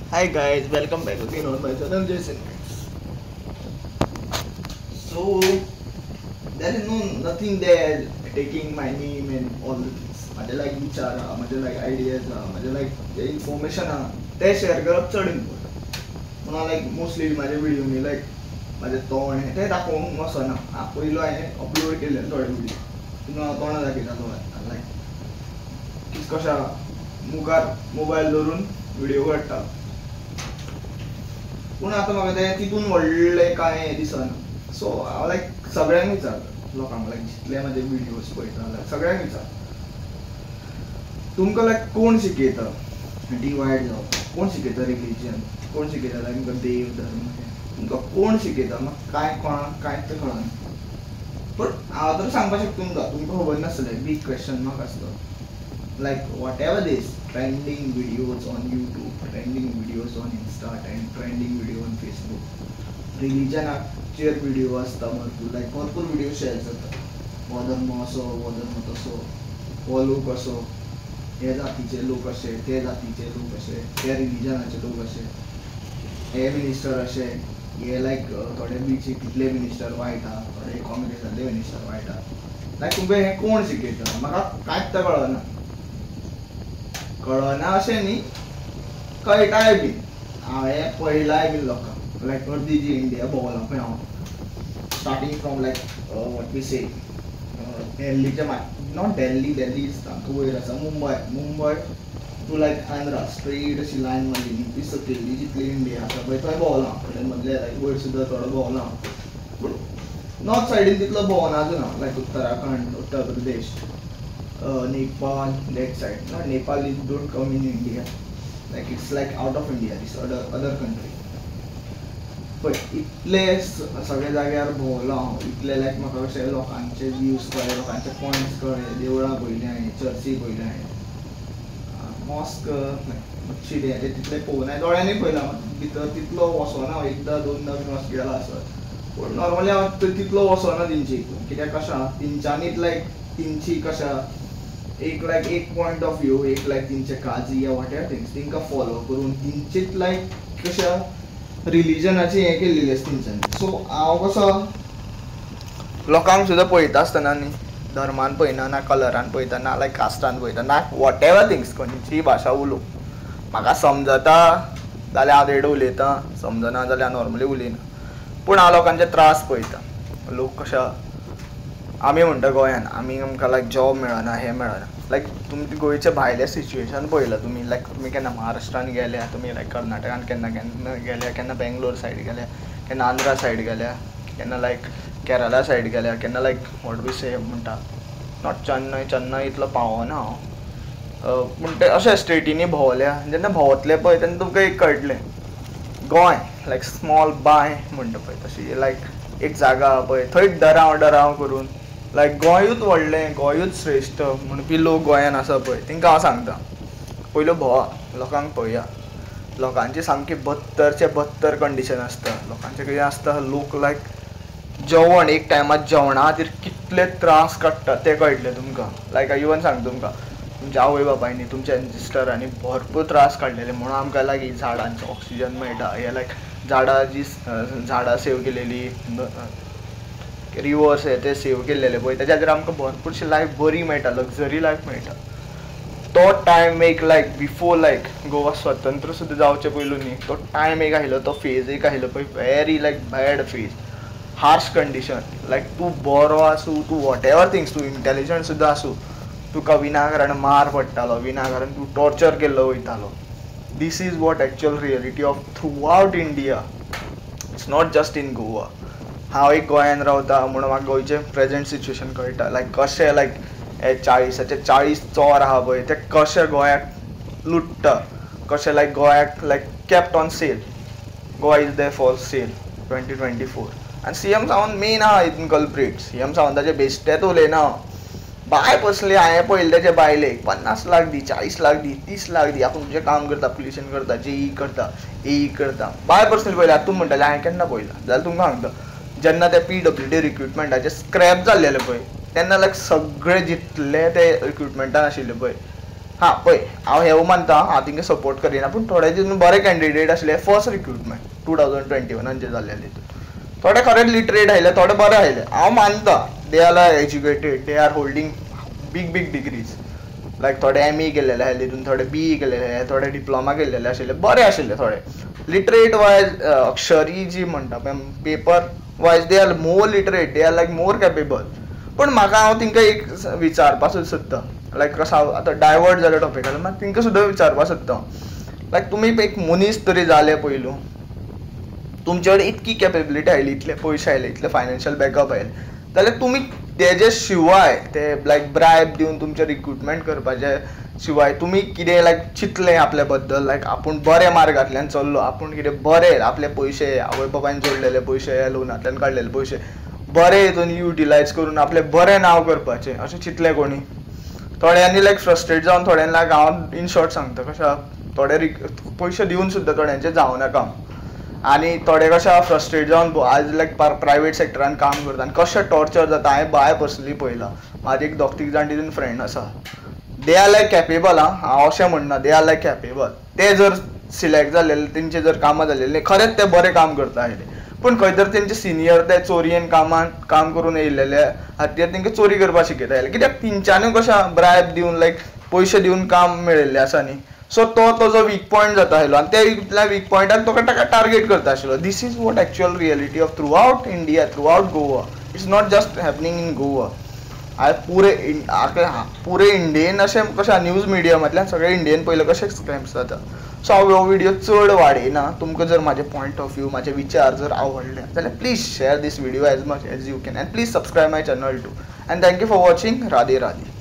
Hi guys, welcome back again on my channel Jason. So there is nothing there taking my name and all this. माझे like विचार हा, माझे like ideas हा, माझे like जे information हा, ते share करप चड important. म्हणून like mostly माझे व्हिडिओ मी like माझे तोंड हे ते दाखवूंक वचना. पयलो हांवें अपलोड केले थोडे व्हिडिओ. तितून हांव तोंडां दाखयतालो like कशा मुखार मोबायल धरून व्हिडिओ काडटा. पूण आतां म्हाका तें तितून व्हडलें कांय दिसना. सो हांव लायक सगळ्यांक विचारता लोकांक लायक जितले म्हाजे व्हिडिओज पळयता लायक सगळ्यांक विचारता तुमकां लायक कोण शिकयता डिवायड जावपाक, कोण शिकयता रिलीजन, कोण शिकयता लायक तुमकां देव धर्म, तुमकां कोण शिकयता म्हाका कोणाक कांयच कळना. पूण हांव तर सांगपाक शकता तुमकां खबर नासतलें बीग क्वेश्चन मार्क आसता. Like whatever this trending videos on YouTube, trending videos on Insta, and trending video on Facebook, religion चे व्हिडिओ असता भरपूर लायक भरपूर व्हिडिओ शेअर जाता. हो धर्म असो, हो धर्म तसो, हो लोक असो, हे जातीचे लोक असे, ते जातीचे लोक असे, ते रिलीजनाचे लोक असे, हे मिनिस्टर असे, हे लायक थोडे बीजेपीतले मिनिस्टर वायट हा, थोडे काँग्रेसातले मिनिस्टर वायट हा. लायक तुमकां हे कोण शिकयता म्हाका कांयच कळना. कळना अशें न्ही, कळटाय बी. हांवें पळयलाय बी लोकांक लायक अर्दी जी इंडिया भोंवला पळय हांव starting from like what we say दिल्लीच्या नॉट दिल्ली इज तांकां वयर आसा Mumbai to like Andhra straight अशी लायन मारलेली ती सकयली जितली इंडिया आसा पळय थंय भोंवला. फुडें मदले लायक वयर सुद्दां थोडो भोंवला. पूण नॉर्थ सायडीन तितलो भोंवना अजून हांव लायक Uttarakhand, Uttar Pradesh, Nepal, that side. No, Nepal is don't come in India. Like it's like out of India. This other country. But इतले सगळे जाग्यार भोंवलो हांव. इतले लायक म्हाका कशें लोकांचे व्ह्यूज कळ्ळे, लोकांचे पॉयंट्स कळ्ळे, देवळां पळयलीं हांवें, चर्ची पळयल्यो हांवें, मॉस्क मशिदी ते तितले पळोवना हांवें, दोळ्यांनी पळयलां. भितर तितलो वचोना हांव, एकदां दोनदां बी मातसो गेला आसत. पूण नॉर्मली हांव तितलो वचोना तेंची. कित्याक कशें आहा तेंच्यांनीच लायक तेंची कशें एक लायक एक पॉयंट ऑफ व्यू, एक लायक तेंचे काजी या वॉटेवर थिंग्स तेंकां फॉलो करून तेंचीच लायक कशें रिलीजनाची हें केल्लेली आसता तेंच्यांनी. सो हांव कसो लोकांक सुद्दां पळयता आसतना न्ही धर्मान पळयना, ना कलरान पळयता, ना लायक कास्टान पळयता, ना वॉटेवर थिंग्स खंयचीय भाशा उलोव. म्हाका समजता जाल्यार हांव देड उलयतां, समजना जाल्यार नॉर्मली उलयना. पूण हांव लोकांचे त्रास पळयता. लोक कशे आमी म्हणटा गोंयान आमकां लायक जॉब मेळना, हें मेळना. लायक तुमी गोंयचे भायले सिच्युएशन पळयलां तुमी. लायक तुमी केन्ना महाराष्ट्रान गेल्या, तुमी लायक कर्नाटकान केन्ना केन्ना गेल्या, केन्ना बेंगलोर सायड गेल्या, केन्ना आंध्रा सायड गेल्या, केन्ना लायक केरला सायड गेल्या, केन्ना लायक वॉट वी से म्हणटा नॉट चेन्नय इतलो पावना हांव. पूण ते अशे स्टेटींनी भोंवल्या. जेन्ना भोंवतले पळय तेन्ना तुमकां एक कळटलें गोंय लायक स्मॉल बाय म्हणटा पळय तशी लायक एक जागा आहा पळय थंय डराव करून लायक गोंयूच व्हडलें, गोंयूच श्रेश्ठ म्हणपी लोक गोंयान आसा पळय तेंकां हांव सांगता पयलो भोंवा, लोकांक पळया. लोकांची सामकी बत्तरचे बत्तर कंडिशन आसता. लोकांचें कितें आसता, लोक लायक जेवण एक टायमार जेवणा खातीर कितले त्रास काडटा तें कळटलें तुमकां. लायक हांव इवन सांगता तुमकां तुमच्या आवय बापायनी, तुमच्या एन्सिस्टरांनी भरपूर त्रास काडलेले म्हणून आमकां लायक झाडांचो ऑक्सिजन मेळटा. हे लायक झाडां सेव केलेली, रिवर्स हे ते सेव केल्लेले पळय तेच्या खातीर आमकां भरपूरशी लायफ बरी मेळटा, लग्जरी लायफ मेळटा. तो टायम एक लायक बिफोर लायक गोवा स्वतंत्र सुद्दां जावचे पयलू न्ही तो टायम एक आयलो, तो फेज एक आयलो पळय वेरी लायक बॅड फेज, हार्श कंडिशन. लायक तूं बरो आसूं, तूं वॉटेवर थिंग्स, तूं इंटेलिजंट सुद्दां आसूं, तुका विनाकारण मार पडटालो, विनाकारण तूं टॉर्चर केल्लो वयतालो. This is what actual reality of throughout India. It's not just in Goa. हांव एक गोंयान रावता म्हणून म्हाका गोंयचें प्रेजेंट सिच्युएशन कळटा. लायक कशें लायक हे 40 चोर आहा पळय ते कशे गोंयाक लुट्टा, कशें लायक गोंयाक like kept on sale. Goa is there for sale 2024 आनी सीएम सावंत मेन आहा हितून कल्प्रीट. सीएम सावंताचे बेश्टेच उलयना हांव. बाय पर्सनली हांवें पळयलें तेचे बायलेक 50 लाख दी, 40 लाख दी, 30 लाख दी, आपूण तुजें काम करता, पुलिशेन करता, जेई करता, एई करता. बाय पर्सनली पळयलें. आतां तुमी म्हणटाले हांवें केन्ना पळयलां जाल्यार तुमकां सांगता जेन्ना ते PWD रिक्रुटमेंटाचे स्क्रॅप जाल्लेले पळय तेन्ना लायक सगळे जितले ते रिक्रुटमेंटान आशिल्ले पळय हां पळय हांव हें मानता हांव तिंका सपोर्ट करिना पूण थोडे तितून बरे कॅन्डिडेट आसले फर्स्ट रिक्रुटमेंट 2021 जे जाल्ले तितून थोडे खरेंच लिटरेट आयले थोडे बरे आयले हांव मानता they are educated they are holding big big degrees like थोडे ME केलेले आसले तितून थोडे BE केलेले थोडे डिप्लोमा केलेले आशिल्ले बरे आशिल्ले थोडे लिटरेट वायज अक्षरी जी म्हणटा पळय paper wise they are more literate they are like more capable पूण म्हाका हांव तिंका एक विचारपाक सोदता लायक कसो हांव आतां डायवर्ट जाल्या टॉपिकार मात तिंका सुद्दां विचारपाक सोदता लायक तुमी एक मनीस तरी जाले पयलू तुमचे कडेन इतकी कॅपेबिलिटी आयली इतले पयशे आयले इतले फायनान्शियल बॅकअप आयले जाल्यार तुमी तेजे शिवाय ते लायक ब्रायब दिवन तुमचे रिक्रुटमेंट करपाचे शिवाय तुमी कितें लायक चिंतलें आपल्या बद्दल लायक आपूण बऱ्या मार्गांतल्यान चल्लो आपूण कितें बरें आपले पयशे आवय बापायन जोडलेले पयशे लोनांतल्यान काडलेले पयशे बरे हितून युटिलायज करून आपले बरें नांव करपाचें अशें चिंतलें कोणी थोड्यांनी लायक फ्रस्ट्रेट जावन थोड्यांनी लायक हांव इन शॉर्ट सांगता कशें थोडे पयशे दिवन सुद्दां थोड्यांचे जावं नाका आनी थोडे कशें फ्रस्ट्रेट जावन आज लायक प्रायवेट सेक्टरान काम करता आनी कशें टॉर्चर जाता हांवें बाय पर्सनली पळयलां म्हाजी एक दोग-तीग जाण तितून फ्रेंड आसा दे आर लायक कॅपेबल हांव अशें म्हणना दे आर लायक कॅपेबल ते जर सिलेक्ट जालेले तेंचे जर कामां जालेली खरेंच ते बरें काम करता आयले पूण खंय तर तेंचे सिनियर ते चोरयेन काम करून येयलेले खातीर तेंकां चोरी करपाक शिकयता आयले कित्याक तेंच्यांनी कशें ब्रायब दिवन लायक पयशे दिवन काम मेळयल्लें आसा न्ही सो तो ताजो वीक पॉयंट जाता आसलो आनी त्या वीक पॉयंटाक तो ताका टार्गेट करता आशिल्लो this is what actual reality of throughout India throughout Goa it's not just happening in Goa पुरे इंडियेन अशें कशें न्यूज मिडियमांतल्यान सगळे इंडियेन पयलें कशें स्कॅम्स जाता सो हांव हो व्हिडियो चड वाडयना तुमकां जर म्हाजे पॉयंट ऑफ व्यू म्हाजे विचार जर आवडले जाल्यार please share this video as much as you can and please subscribe my channel too and thank you for watching Radhe Radhe